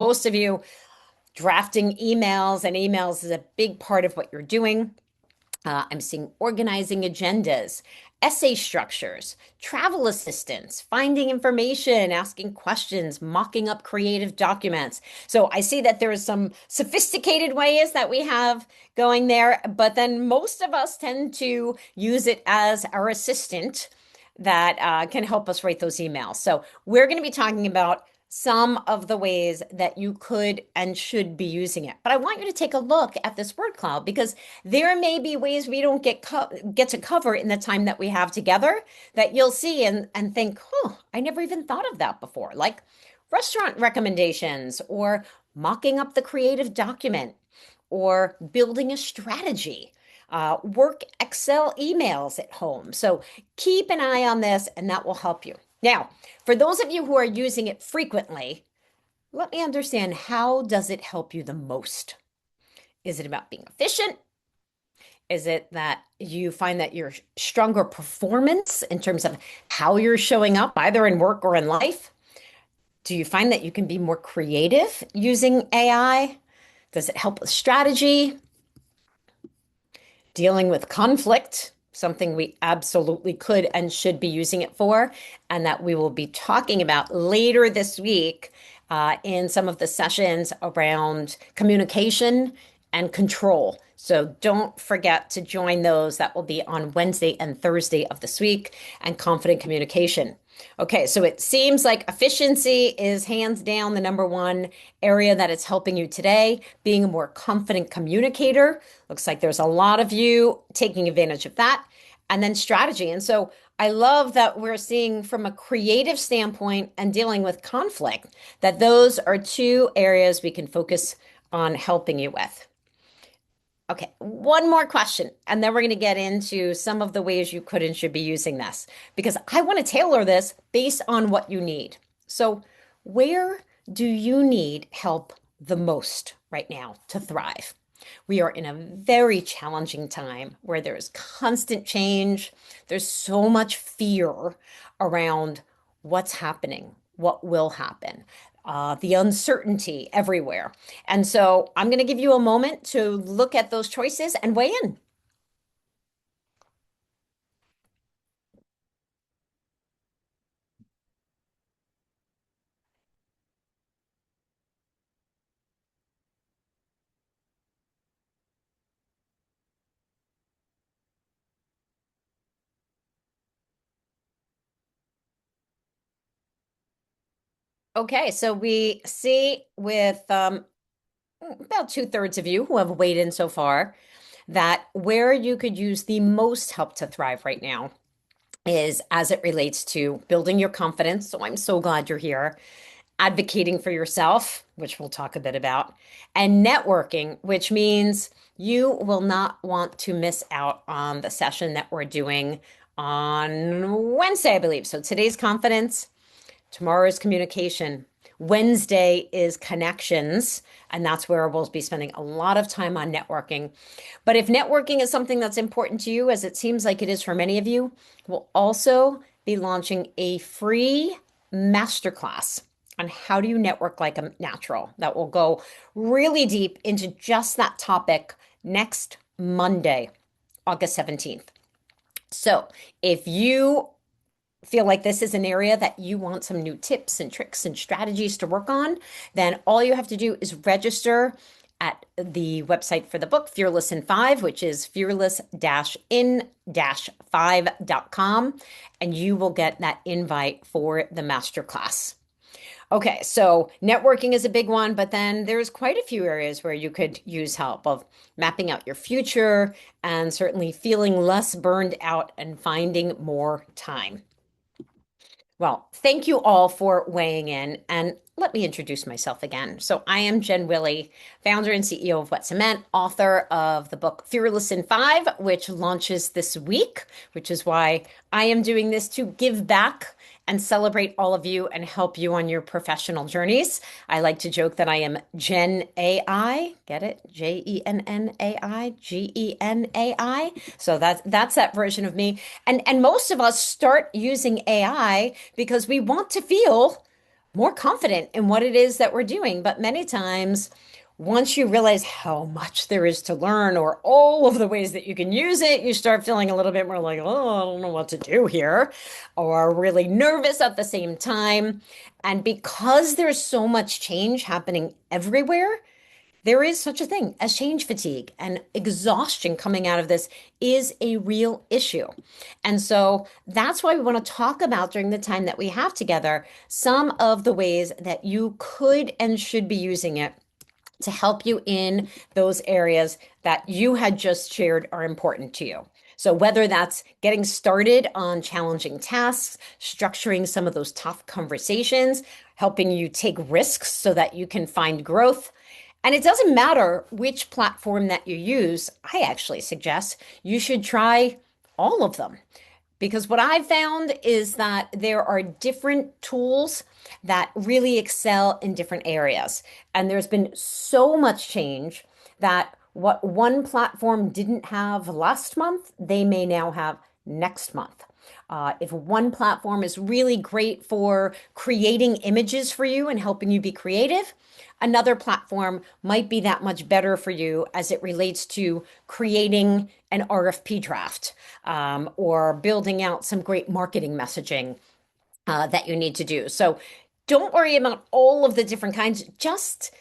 most of you, drafting emails, and emails is a big part of what you're doing. I'm seeing organizing agendas, essay structures, travel assistance, finding information, asking questions, mocking up creative documents. So I see that there are some sophisticated ways that we have going there, but then most of us tend to use it as our assistant that can help us write those emails. So we're going to be talking about some of the ways that you could and should be using it. But I want you to take a look at this word cloud because there may be ways we don't get to cover in the time that we have together that you'll see and think, "Oh, I never even thought of that before." Like restaurant recommendations or mocking up the creative document or building a strategy. Work Excel emails at home. So keep an eye on this and that will help you. Now, for those of you who are using it frequently, let me understand, how does it help you the most? Is it about being efficient? Is it that you find that you're stronger performance in terms of how you're showing up, either in work or in life? Do you find that you can be more creative using AI? Does it help with strategy? Dealing with conflict, something we absolutely could and should be using it for, and that we will be talking about later this week in some of the sessions around communication and control. So don't forget to join those. That will be on Wednesday and Thursday of this week, and confident communication. Okay, so it seems like efficiency is hands down the number one area that it's helping you today. Being a more confident communicator. Looks like there's a lot of you taking advantage of that. And then strategy. And so I love that we're seeing from a creative standpoint and dealing with conflict, that those are two areas we can focus on helping you with. Okay, one more question, and then we're going to get into some of the ways you could and should be using this because I want to tailor this based on what you need. So, where do you need help the most right now to thrive? We are in a very challenging time where there's constant change. There's so much fear around what's happening, what will happen, the uncertainty everywhere. And so I'm going to give you a moment to look at those choices and weigh in. Okay, so we see with about two-thirds of you who have weighed in so far that where you could use the most help to thrive right now is as it relates to building your confidence. So I'm so glad you're here. Advocating for yourself, which we'll talk a bit about, and networking, which means you will not want to miss out on the session that we're doing on Wednesday, I believe. So today's confidence, tomorrow's communication. Wednesday is connections, and that's where we'll be spending a lot of time on networking. But if networking is something that's important to you, as it seems like it is for many of you, we'll also be launching a free masterclass on how do you network like a natural that will go really deep into just that topic next Monday, August 17th. So if you feel like this is an area that you want some new tips and tricks and strategies to work on, then all you have to do is register at the website for the book, Fearless in 5, which is fearless-in-5.com, and you will get that invite for the masterclass. Okay, so networking is a big one, but then there's quite a few areas where you could use help of mapping out your future and certainly feeling less burned out and finding more time. Well, thank you all for weighing in. And let me introduce myself again. So, I am Jen Willie, founder and CEO of Wet Cement, author of the book Fearless in 5, which launches this week, which is why I am doing this to give back and celebrate all of you and help you on your professional journeys. I like to joke that I am Gen AI. Get it? Jennai, Genai. So that's that version of me. And most of us start using AI because we want to feel more confident in what it is that we're doing. But many times, once you realize how much there is to learn or all of the ways that you can use it, you start feeling a little bit more like, oh, I don't know what to do here, or really nervous at the same time. And because there's so much change happening everywhere, there is such a thing as change fatigue, and exhaustion coming out of this is a real issue. And so that's why we want to talk about, during the time that we have together, some of the ways that you could and should be using it to help you in those areas that you had just shared are important to you. So, whether that's getting started on challenging tasks, structuring some of those tough conversations, helping you take risks so that you can find growth. And it doesn't matter which platform that you use. I actually suggest you should try all of them. Because what I've found is that there are different tools that really excel in different areas. And there's been so much change that what one platform didn't have last month, they may now have next month. If one platform is really great for creating images for you and helping you be creative, another platform might be that much better for you as it relates to creating an RFP draft, or building out some great marketing messaging that you need to do. So don't worry about all of the different kinds, just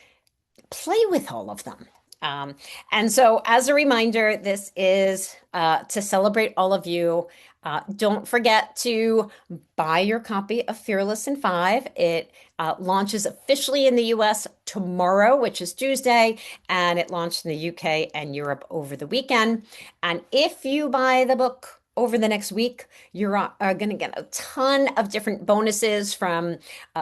play with all of them. And so, as a reminder, this is to celebrate all of you. Don't forget to buy your copy of Fearless in 5. It launches officially in the US tomorrow, which is Tuesday, and it launched in the UK and Europe over the weekend. And if you buy the book over the next week, you're going to get a ton of different bonuses, from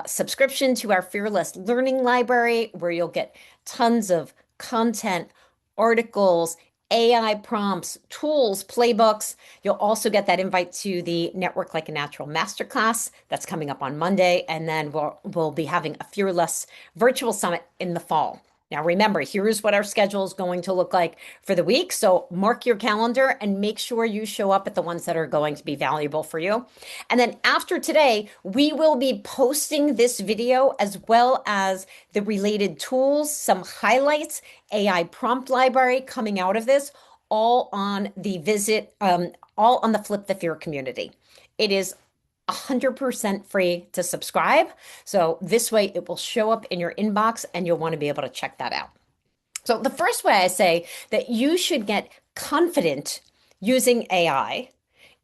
subscription to our Fearless Learning Library, where you'll get tons of content, articles, AI prompts, tools, playbooks. You'll also get that invite to the Network Like a Natural Masterclass that's coming up on Monday. And then we'll be having a Fearless virtual summit in the fall. Now, remember, here's what our schedule is going to look like for the week. So mark your calendar and make sure you show up at the ones that are going to be valuable for you. And then after today, we will be posting this video as well as the related tools, some highlights, AI prompt library coming out of this, all on the all on the Flip the Fear community. It is 100% free to subscribe. So this way it will show up in your inbox and you'll want to be able to check that out. So the first way I say that you should get confident using AI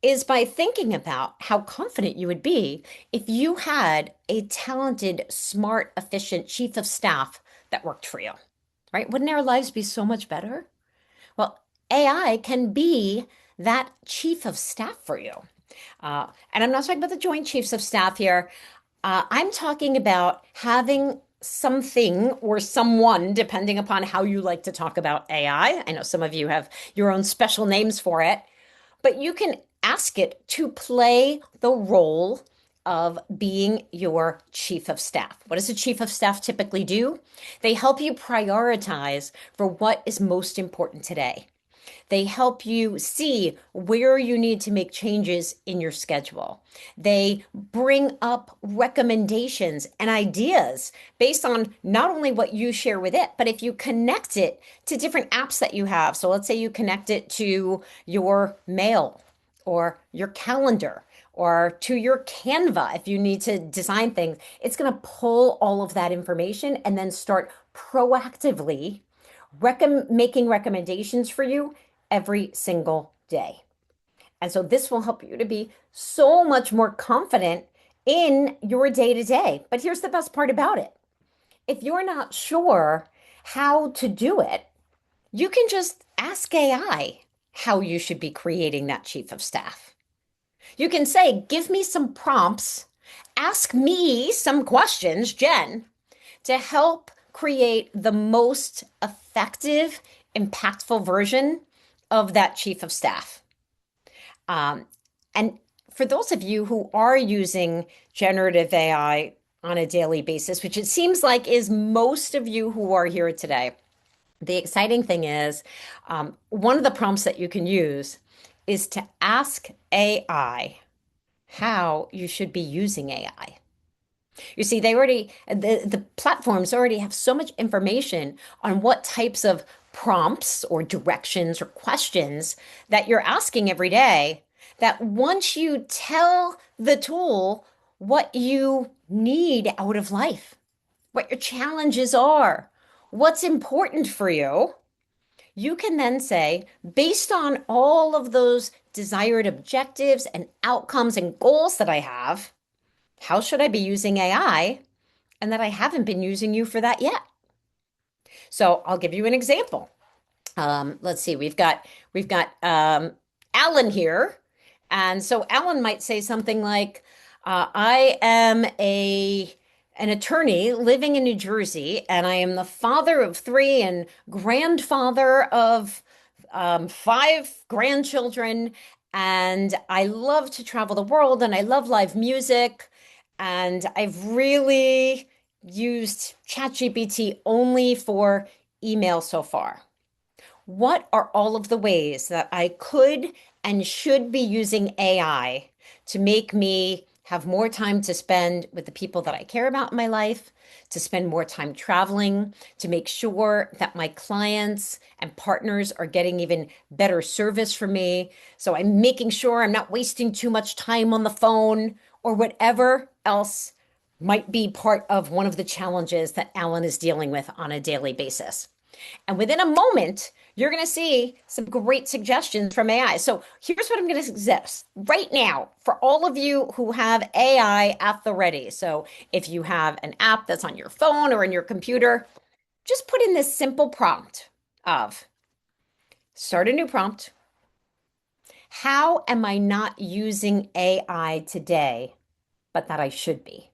is by thinking about how confident you would be if you had a talented, smart, efficient chief of staff that worked for you, right? Wouldn't our lives be so much better? Well, AI can be that chief of staff for you. And I'm not talking about the Joint Chiefs of Staff here. I'm talking about having something or someone, depending upon how you like to talk about AI. I know some of you have your own special names for it, but you can ask it to play the role of being your chief of staff. What does a chief of staff typically do? They help you prioritize for what is most important today. They help you see where you need to make changes in your schedule. They bring up recommendations and ideas based on not only what you share with it, but if you connect it to different apps that you have. So let's say you connect it to your mail or your calendar or to your Canva if you need to design things. It's going to pull all of that information and then start proactively making recommendations for you every single day. And so this will help you to be so much more confident in your day to day. But here's the best part about it. If you're not sure how to do it, you can just ask AI how you should be creating that chief of staff. You can say, give me some prompts, ask me some questions, Jen, to help create the most effective, impactful version of that chief of staff. And for those of you who are using generative AI on a daily basis, which it seems like is most of you who are here today, the exciting thing is one of the prompts that you can use is to ask AI how you should be using AI. You see, the platforms already have so much information on what types of prompts or directions or questions that you're asking every day, that once you tell the tool what you need out of life, what your challenges are, what's important for you, you can then say, based on all of those desired objectives and outcomes and goals that I have, how should I be using AI? And that I haven't been using you for that yet. So I'll give you an example. Let's see, we've got Alan here, and so Alan might say something like, "I am a an attorney living in New Jersey, and I am the father of three and grandfather of five grandchildren, and I love to travel the world, and I love live music, and I've really used ChatGPT only for email so far. What are all of the ways that I could and should be using AI to make me have more time to spend with the people that I care about in my life, to spend more time traveling, to make sure that my clients and partners are getting even better service from me? So I'm making sure I'm not wasting too much time on the phone or whatever else might be part of one of the challenges that Alan is dealing with on a daily basis. And within a moment, you're going to see some great suggestions from AI. So here's what I'm going to suggest right now for all of you who have AI at the ready. So if you have an app that's on your phone or in your computer, just put in this simple prompt of start a new prompt. How am I not using AI today, but that I should be?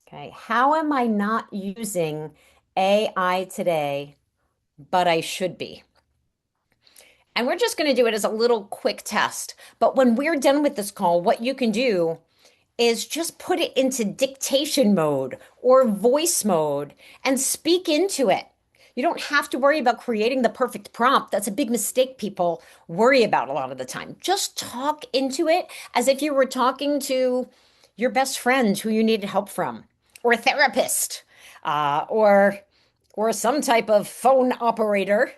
Okay. How am I not using AI today, but I should be? And we're just going to do it as a little quick test. But when we're done with this call, what you can do is just put it into dictation mode or voice mode and speak into it. You don't have to worry about creating the perfect prompt. That's a big mistake people worry about a lot of the time. Just talk into it as if you were talking to your best friend who you needed help from, or a therapist, or some type of phone operator.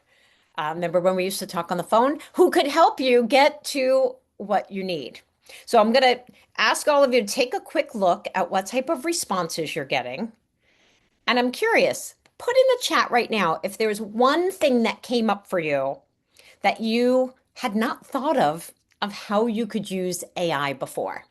Remember when we used to talk on the phone? Who could help you get to what you need? So I'm going to ask all of you to take a quick look at what type of responses you're getting. And I'm curious, put in the chat right now if there's one thing that came up for you that you had not thought of how you could use AI before.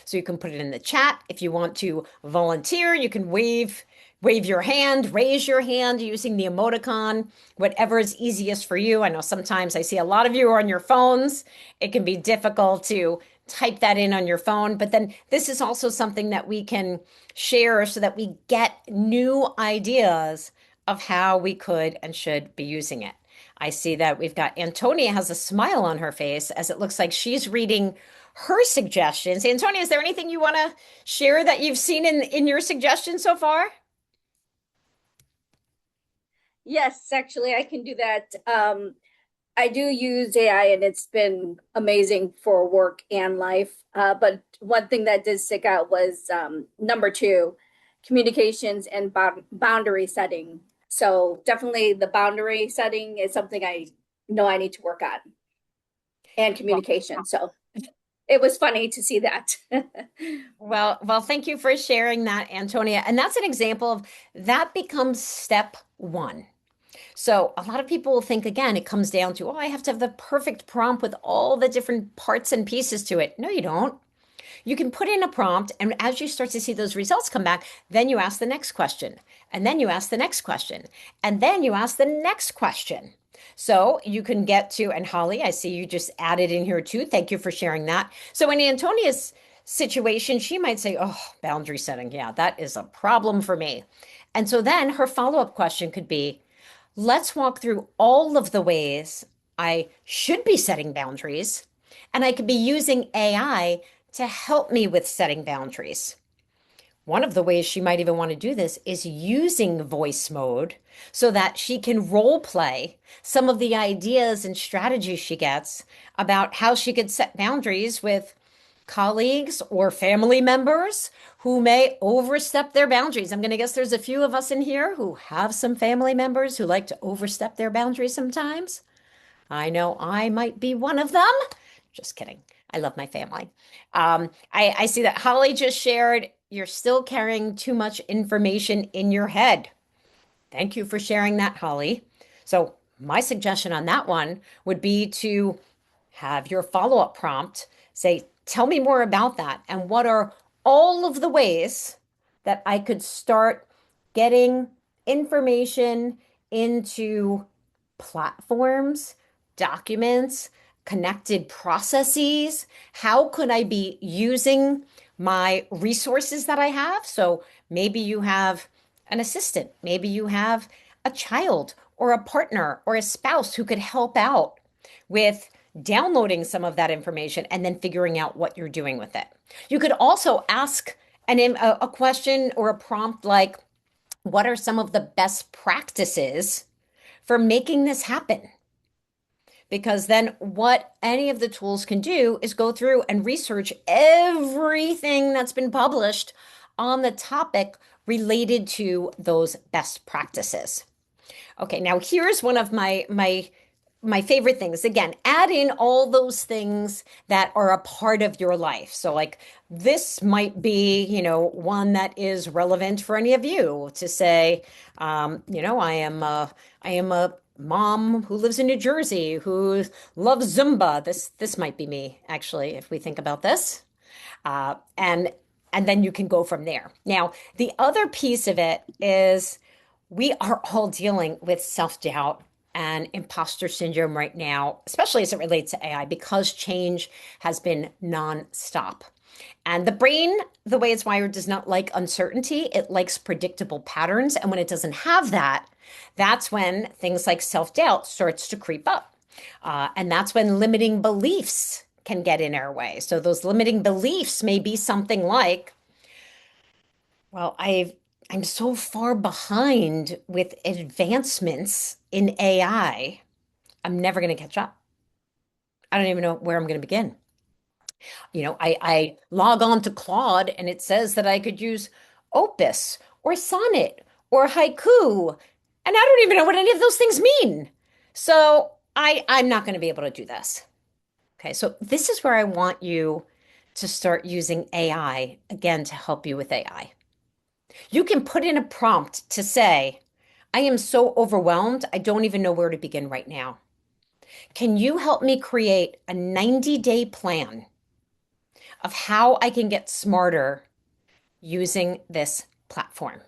So you can put it in the chat. If you want to volunteer, you can wave your hand, raise your hand using the emoticon, whatever is easiest for you. I know sometimes I see a lot of you are on your phones. It can be difficult to type that in on your phone, but then this is also something that we can share so that we get new ideas of how we could and should be using it. I see that we've got Antonia has a smile on her face as it looks like she's reading her suggestions. Antonia, is there anything you want to share that you've seen in your suggestions so far? Yes, actually, I can do that. I do use AI and it's been amazing for work and life. But one thing that did stick out was number two, communications and boundary setting. So definitely the boundary setting is something I know I need to work on, and Well, communication. So it was funny to see that. well, thank you for sharing that, Antonia. And that's an example of that becomes step one. So a lot of people will think again, it comes down to, oh, I have to have the perfect prompt with all the different parts and pieces to it. No, you don't. You can put in a prompt, and as you start to see those results come back, then you ask the next question, and then you ask the next question, and then you ask the next question. So you can get to, and Holly, I see you just added in here too. Thank you for sharing that. So in Antonia's situation, she might say, oh, boundary setting. Yeah, that is a problem for me. And so then her follow-up question could be, let's walk through all of the ways I should be setting boundaries, and I could be using AI to help me with setting boundaries. One of the ways she might even want to do this is using voice mode so that she can role play some of the ideas and strategies she gets about how she could set boundaries with colleagues or family members who may overstep their boundaries. I'm going to guess there's a few of us in here who have some family members who like to overstep their boundaries sometimes. I know I might be one of them. Just kidding. I love my family. I see that Holly just shared, you're still carrying too much information in your head. Thank you for sharing that, Holly. So, my suggestion on that one would be to have your follow-up prompt say, tell me more about that. And what are all of the ways that I could start getting information into platforms, documents, connected processes? How could I be using my resources that I have? So maybe you have an assistant, maybe you have a child or a partner or a spouse who could help out with downloading some of that information and then figuring out what you're doing with it. You could also ask a question or a prompt like, what are some of the best practices for making this happen? Because then what any of the tools can do is go through and research everything that's been published on the topic related to those best practices. Okay, now here's one of my favorite things. Again, add in all those things that are a part of your life. So like this might be, one that is relevant for any of you to say, I am a mom who lives in New Jersey who loves Zumba. This might be me, actually, if we think about this. And then you can go from there. Now, the other piece of it is we are all dealing with self-doubt and imposter syndrome right now, especially as it relates to AI, because change has been nonstop. And the brain, the way it's wired, does not like uncertainty. It likes predictable patterns. And when it doesn't have that, that's when things like self-doubt starts to creep up. And that's when limiting beliefs can get in our way. So those limiting beliefs may be something like, well, I'm so far behind with advancements in AI. I'm never going to catch up. I don't even know where I'm going to begin. I log on to Claude and it says that I could use Opus or Sonnet or Haiku, and I don't even know what any of those things mean. So I'm not going to be able to do this. Okay, so this is where I want you to start using AI again to help you with AI. You can put in a prompt to say, I am so overwhelmed, I don't even know where to begin right now. Can you help me create a 90-day plan of how I can get smarter using this platform?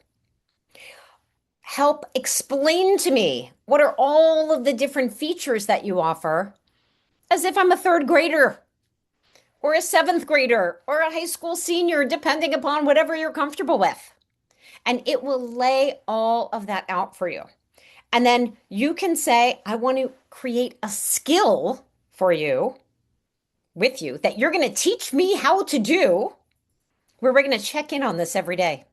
Help explain to me what are all of the different features that you offer as if I'm a third grader or a seventh grader or a high school senior, depending upon whatever you're comfortable with. And it will lay all of that out for you. And then you can say, I want to create a skill for you, with you, that you're going to teach me how to do, where we're going to check in on this every day.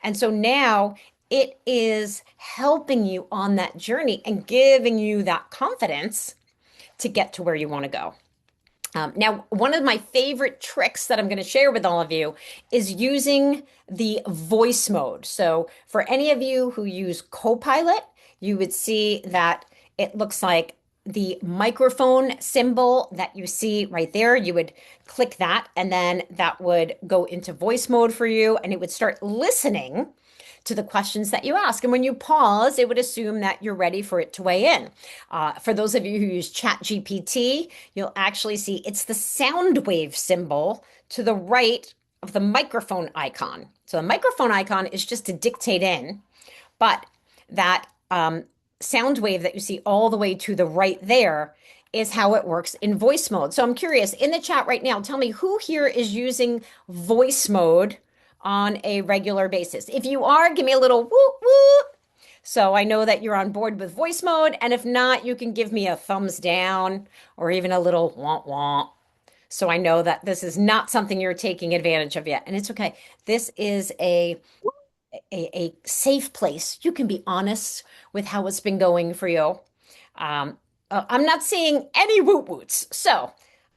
And so now it is helping you on that journey and giving you that confidence to get to where you want to go. Now, one of my favorite tricks that I'm going to share with all of you is using the voice mode. So for any of you who use Copilot, you would see that it looks like the microphone symbol that you see right there. You would click that, and then that would go into voice mode for you, and it would start listening to the questions that you ask. And when you pause, it would assume that you're ready for it to weigh in. For those of you who use ChatGPT, you'll actually see it's the sound wave symbol to the right of the microphone icon. So the microphone icon is just to dictate in, but that sound wave that you see all the way to the right there is how it works in voice mode. So I'm curious, in the chat right now, tell me who here is using voice mode on a regular basis. If you are, give me a little whoop whoop. So I know that you're on board with voice mode. And if not, you can give me a thumbs down or even a little womp womp. So I know that this is not something you're taking advantage of yet. And it's okay. This is a safe place. You can be honest with how it's been going for you. I'm not seeing any woot woots. So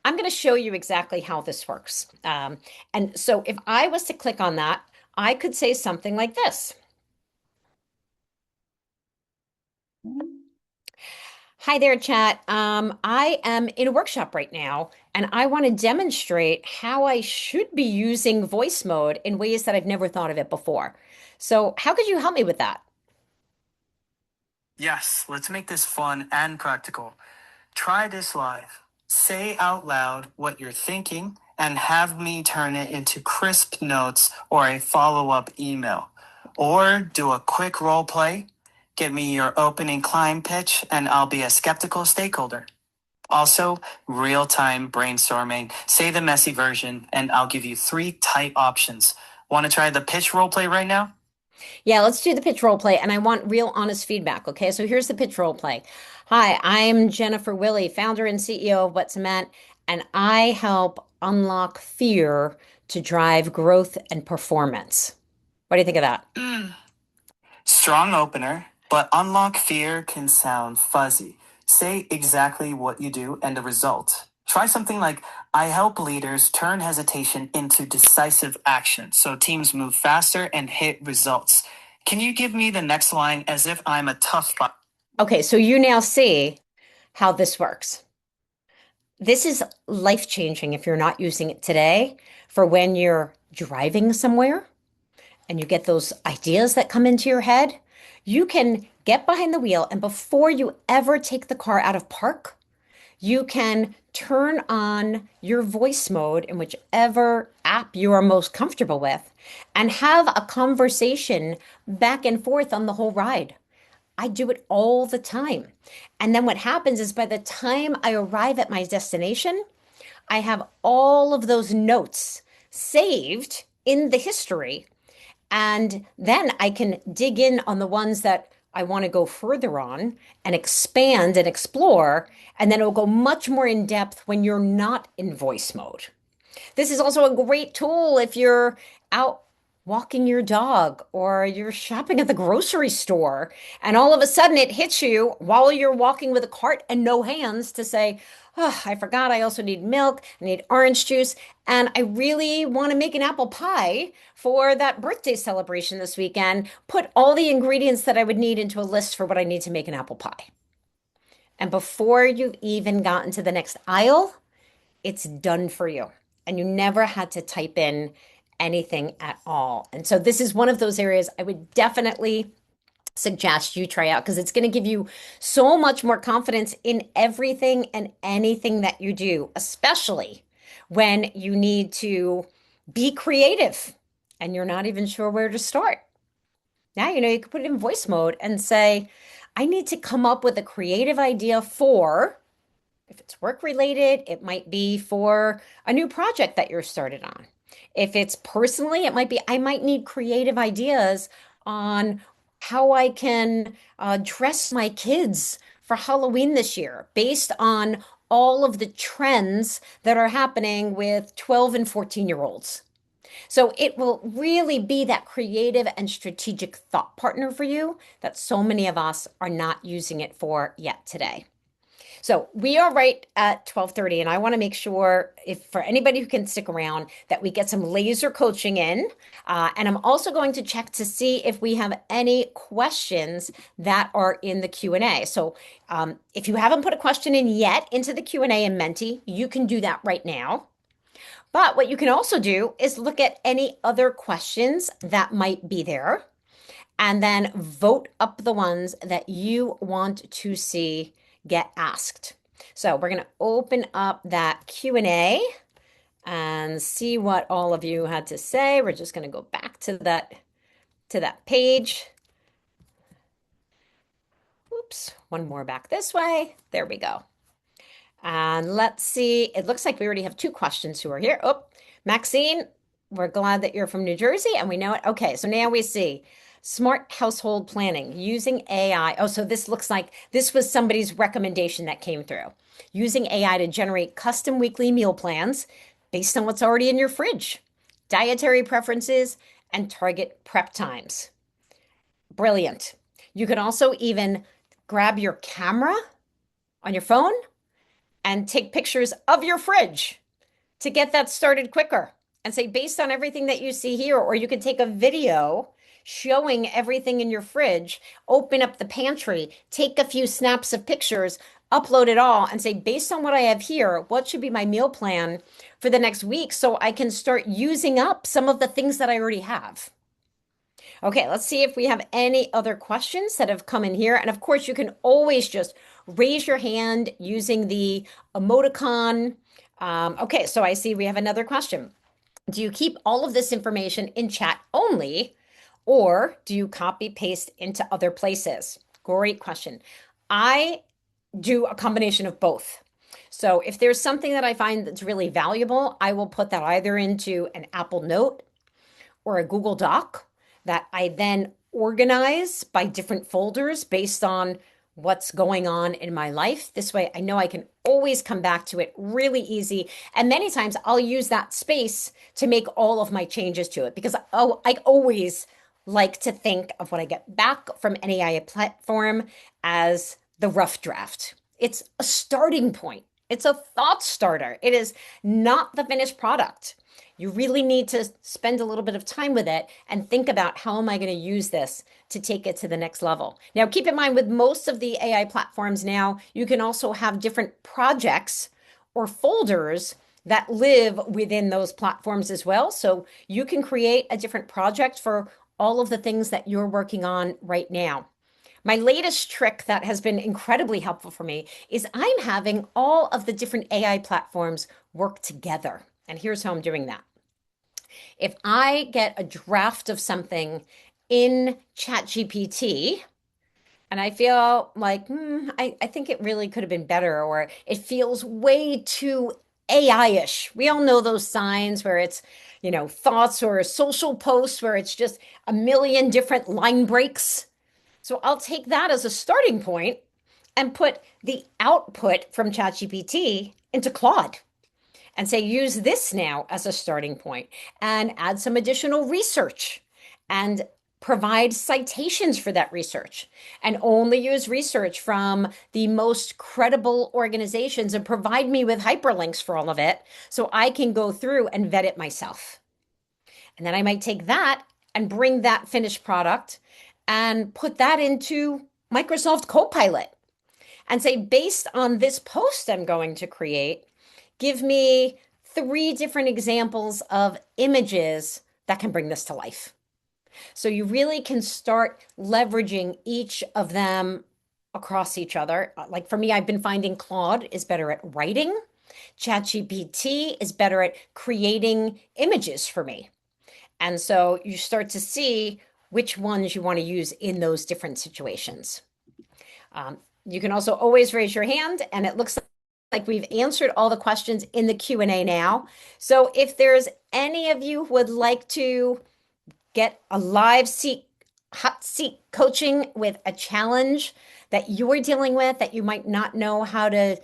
I'm going to show you exactly how this works. And so if I was to click on that, I could say something like this. Hi there, chat. I am in a workshop right now, and I want to demonstrate how I should be using voice mode in ways that I've never thought of it before. So, how could you help me with that? Yes, let's make this fun and practical. Try this live. Say out loud what you're thinking and have me turn it into crisp notes or a follow up email. Or do a quick role play. Give me your opening climb pitch and I'll be a skeptical stakeholder. Also, real time brainstorming. Say the messy version and I'll give you three tight options. Want to try the pitch role play right now? Yeah, let's do the pitch role play, and I want real honest feedback. Okay, so here's the pitch role play. Hi, I'm Jennifer Willey, founder and CEO of What's Meant, and I help unlock fear to drive growth and performance. What do you think of that? Strong opener, but unlock fear can sound fuzzy. Say exactly what you do and the result. Try something like, I help leaders turn hesitation into decisive action so teams move faster and hit results. Can you give me the next line as if I'm a tough Okay, so you now see how this works. This is life-changing if you're not using it today for when you're driving somewhere and you get those ideas that come into your head. You can get behind the wheel, and before you ever take the car out of park, you can turn on your voice mode in whichever app you are most comfortable with and have a conversation back and forth on the whole ride. I do it all the time. And then what happens is by the time I arrive at my destination, I have all of those notes saved in the history. And then I can dig in on the ones that I want to go further on and expand and explore. And then it'll go much more in depth when you're not in voice mode. This is also a great tool if you're out walking your dog or you're shopping at the grocery store and all of a sudden it hits you while you're walking with a cart and no hands to say, oh, I forgot I also need milk, I need orange juice, and I really want to make an apple pie for that birthday celebration this weekend. Put all the ingredients that I would need into a list for what I need to make an apple pie. And before you've even gotten to the next aisle, it's done for you. And you never had to type in anything at all. And so this is one of those areas I would definitely suggest you try out because it's going to give you so much more confidence in everything and anything that you do, especially when you need to be creative and you're not even sure where to start. Now, you can put it in voice mode and say, I need to come up with a creative idea for, if it's work related, it might be for a new project that you're started on. If it's personally, it might be, I might need creative ideas on how I can dress my kids for Halloween this year based on all of the trends that are happening with 12 and 14-year-olds. So it will really be that creative and strategic thought partner for you that so many of us are not using it for yet today. So we are right at 12:30, and I want to make sure if for anybody who can stick around that we get some laser coaching in. And I'm also going to check to see if we have any questions that are in the Q&A. So if you haven't put a question in yet into the Q&A in Menti, you can do that right now. But what you can also do is look at any other questions that might be there and then vote up the ones that you want to see get asked. So we're going to open up that Q&A and see what all of you had to say. We're just going to go back to that page. Oops, one more back this way. There we go. And let's see. It looks like we already have two questions who are here. Oh, Maxine, we're glad that you're from New Jersey and we know it. Okay, so now we see smart household planning using AI. Oh, so this looks like this was somebody's recommendation that came through. Using AI to generate custom weekly meal plans based on what's already in your fridge, dietary preferences, and target prep times. Brilliant. You can also even grab your camera on your phone and take pictures of your fridge to get that started quicker and say, based on everything that you see here, or you could take a video showing everything in your fridge, open up the pantry, take a few snaps of pictures, upload it all, and say, based on what I have here, what should be my meal plan for the next week so I can start using up some of the things that I already have. Okay, let's see if we have any other questions that have come in here. And of course, you can always just raise your hand using the emoticon. Okay, so I see we have another question. Do you keep all of this information in chat only, or do you copy paste into other places? Great question. I do a combination of both. So if there's something that I find that's really valuable, I will put that either into an Apple Note or a Google Doc that I then organize by different folders based on what's going on in my life. This way, I know I can always come back to it really easy. And many times I'll use that space to make all of my changes to it because I always like to think of what I get back from an AI platform as the rough draft. It's a starting point. It's a thought starter. It is not the finished product. You really need to spend a little bit of time with it and think about how am I going to use this to take it to the next level. Now, keep in mind with most of the AI platforms now, you can also have different projects or folders that live within those platforms as well. So you can create a different project for all of the things that you're working on right now. My latest trick that has been incredibly helpful for me is I'm having all of the different AI platforms work together. And here's how I'm doing that. If I get a draft of something in ChatGPT and I feel like, I think it really could have been better, or it feels way too AI-ish. We all know those signs where it's, thoughts or social posts where it's just a million different line breaks. So I'll take that as a starting point and put the output from ChatGPT into Claude and say, use this now as a starting point and add some additional research and provide citations for that research and only use research from the most credible organizations and provide me with hyperlinks for all of it so I can go through and vet it myself. And then I might take that and bring that finished product and put that into Microsoft Copilot and say, based on this post I'm going to create, give me 3 different examples of images that can bring this to life. So you really can start leveraging each of them across each other. Like for me, I've been finding Claude is better at writing. ChatGPT is better at creating images for me. And so you start to see which ones you want to use in those different situations. You can also always raise your hand, and it looks like we've answered all the questions in the Q&A now. So if there's any of you who would like to get a live hot seat coaching with a challenge that you're dealing with that you might not know how to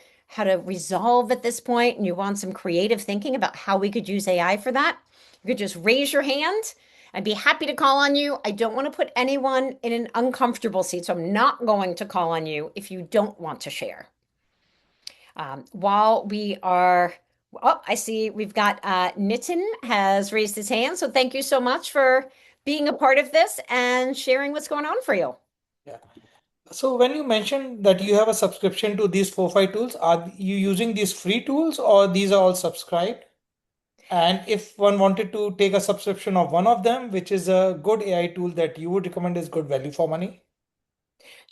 resolve at this point, and you want some creative thinking about how we could use AI for that, you could just raise your hand. I'd be happy to call on you. I don't want to put anyone in an uncomfortable seat, so I'm not going to call on you if you don't want to share. While we are, I see we've got Nitin has raised his hand. So thank you so much for being a part of this and sharing what's going on for you. Yeah. So when you mentioned that you have a subscription to these 4-5 tools, are you using these free tools or these are all subscribed? And if one wanted to take a subscription of one of them, which is a good AI tool that you would recommend is good value for money?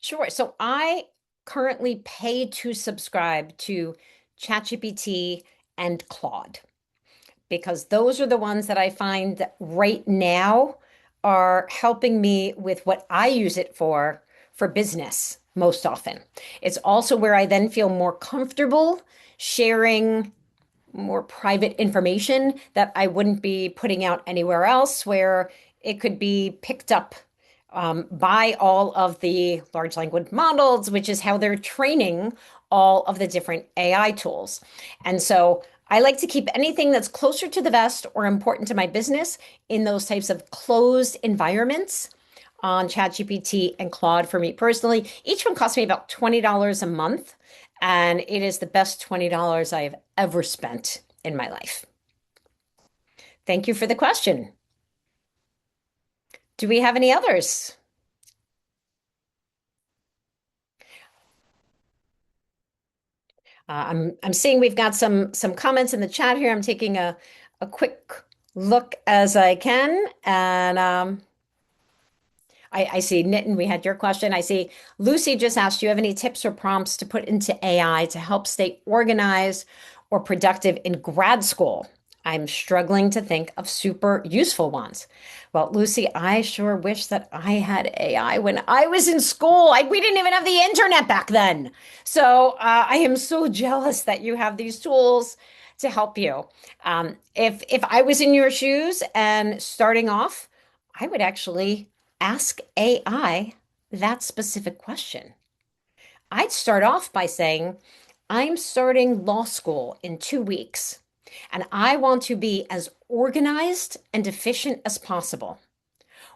Sure. So I currently pay to subscribe to ChatGPT and Claude because those are the ones that I find that right now are helping me with what I use it for business most often. It's also where I then feel more comfortable sharing more private information that I wouldn't be putting out anywhere else, where it could be picked up by all of the large language models, which is how they're training all of the different AI tools. And so I like to keep anything that's closer to the vest or important to my business in those types of closed environments on ChatGPT and Claude for me personally. Each one costs me about $20 a month. and it is the best $20 I have ever spent in my life. Thank you for the question. Do we have any others? I'm seeing we've got some comments in the chat here. I'm taking a quick look as I can, and I see Nitin, we had your question. I see Lucy just asked, do you have any tips or prompts to put into AI to help stay organized or productive in grad school? I'm struggling to think of super useful ones. Well, Lucy, I sure wish that I had AI when I was in school. We didn't even have the internet back then. So I am so jealous that you have these tools to help you. If I was in your shoes and starting off, I would actually ask AI that specific question. I'd start off by saying, I'm starting law school in 2 weeks, and I want to be as organized and efficient as possible.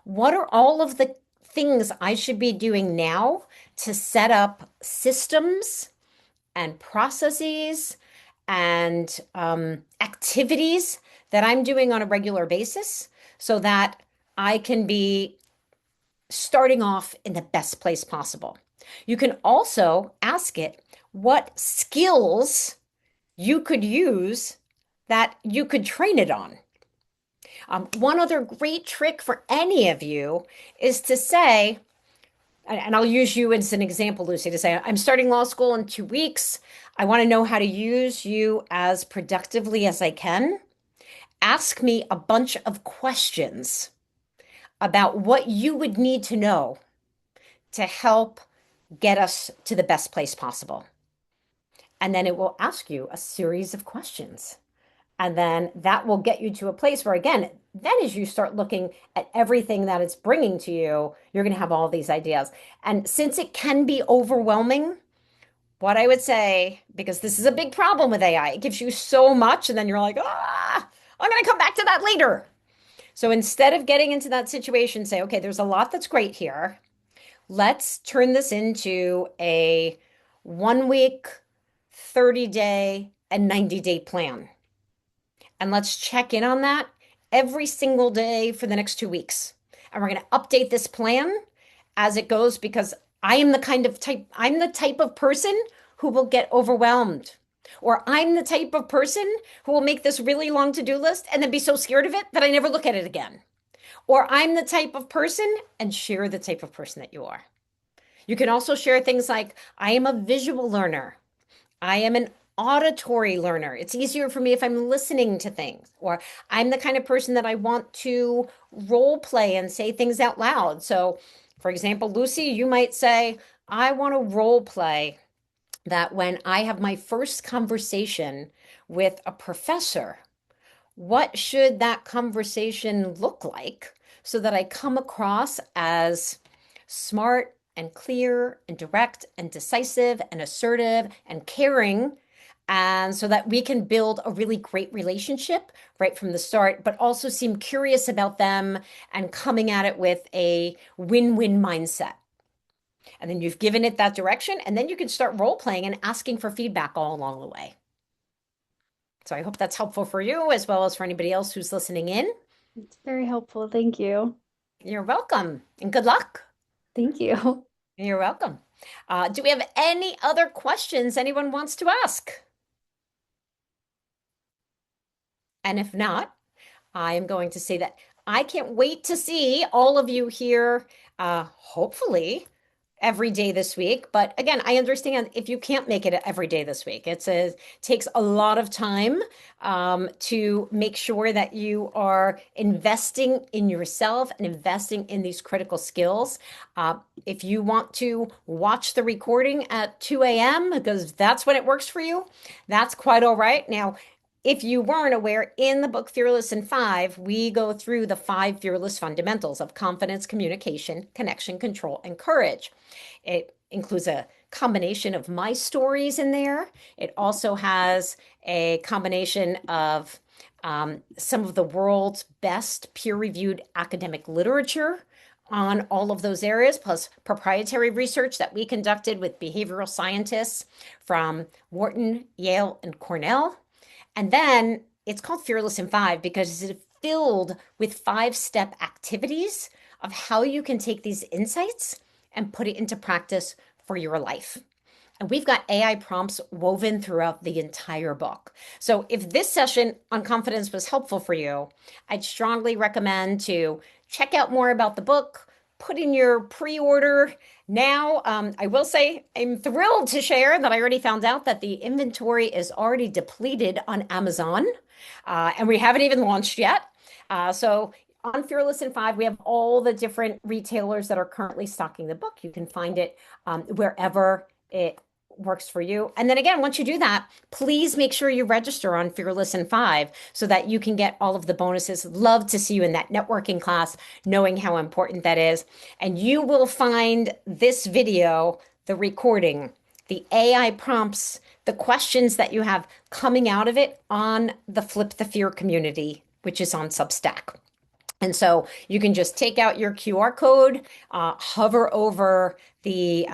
What are all of the things I should be doing now to set up systems and processes and activities that I'm doing on a regular basis so that I can be starting off in the best place possible? You can also ask it what skills you could use that you could train it on. One other great trick for any of you is to say, and I'll use you as an example, Lucy, to say, I'm starting law school in 2 weeks. I want to know how to use you as productively as I can. Ask me a bunch of questions about what you would need to know to help get us to the best place possible. And then it will ask you a series of questions. And then that will get you to a place where, again, then as you start looking at everything that it's bringing to you, you're going to have all these ideas. And since it can be overwhelming, what I would say, because this is a big problem with AI, it gives you so much, and then you're like, I'm going to come back to that later. So instead of getting into that situation, say, okay, there's a lot that's great here. Let's turn this into a 1 week, 30-day, and 90-day plan. And let's check in on that every single day for the next 2 weeks. And we're going to update this plan as it goes, because I'm the type of person who will get overwhelmed. Or I'm the type of person who will make this really long to-do list and then be so scared of it that I never look at it again. Or I'm the type of person, and share the type of person that you are. You can also share things like, I am a visual learner. I am an auditory learner. It's easier for me if I'm listening to things. Or I'm the kind of person that I want to role play and say things out loud. So, for example, Lucy, you might say, I want to role play that when I have my first conversation with a professor, what should that conversation look like so that I come across as smart and clear and direct and decisive and assertive and caring, and so that we can build a really great relationship right from the start, but also seem curious about them and coming at it with a win-win mindset. And then you've given it that direction, and then you can start role playing and asking for feedback all along the way. So I hope that's helpful for you as well as for anybody else who's listening in. It's very helpful. Thank you. You're welcome, and good luck. Thank you. You're welcome. Do we have any other questions anyone wants to ask? And if not, I am going to say that I can't wait to see all of you here, hopefully every day this week. But again, I understand if you can't make it every day this week. It takes a lot of time to make sure that you are investing in yourself and investing in these critical skills. If you want to watch the recording at 2 a.m. because that's when it works for you, that's quite all right. Now, if you weren't aware, in the book Fearless in 5, we go through the 5 fearless fundamentals of confidence, communication, connection, control, and courage. It includes a combination of my stories in there. It also has a combination of some of the world's best peer-reviewed academic literature on all of those areas, plus proprietary research that we conducted with behavioral scientists from Wharton, Yale, and Cornell. And then it's called Fearless in 5 because it's filled with 5-step activities of how you can take these insights and put it into practice for your life. And we've got AI prompts woven throughout the entire book. So if this session on confidence was helpful for you, I'd strongly recommend to check out more about the book, put in your pre-order now. I will say I'm thrilled to share that I already found out that the inventory is already depleted on Amazon, and we haven't even launched yet. So on Fearless in 5, we have all the different retailers that are currently stocking the book. You can find it wherever it works for you. And then again, once you do that, please make sure you register on Fearless in 5 so that you can get all of the bonuses. Love to see you in that networking class, knowing how important that is. And you will find this video, the recording, the AI prompts, the questions that you have coming out of it on the Flip the Fear community, which is on Substack. And so you can just take out your QR code, hover over the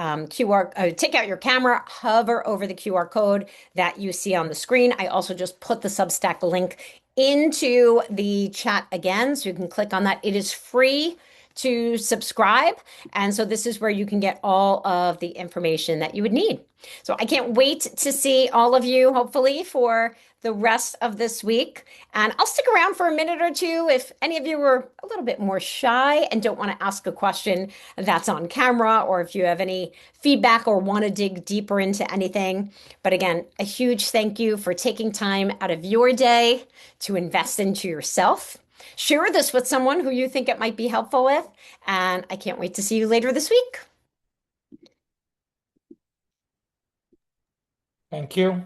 take out your camera, hover over the QR code that you see on the screen. I also just put the Substack link into the chat again, so you can click on that. It is free to subscribe. And so this is where you can get all of the information that you would need. So I can't wait to see all of you, hopefully, for the rest of this week. And I'll stick around for a minute or two if any of you were a little bit more shy and don't want to ask a question that's on camera, or if you have any feedback or want to dig deeper into anything. But again, a huge thank you for taking time out of your day to invest into yourself. Share this with someone who you think it might be helpful with, and I can't wait to see you later this week. Thank you.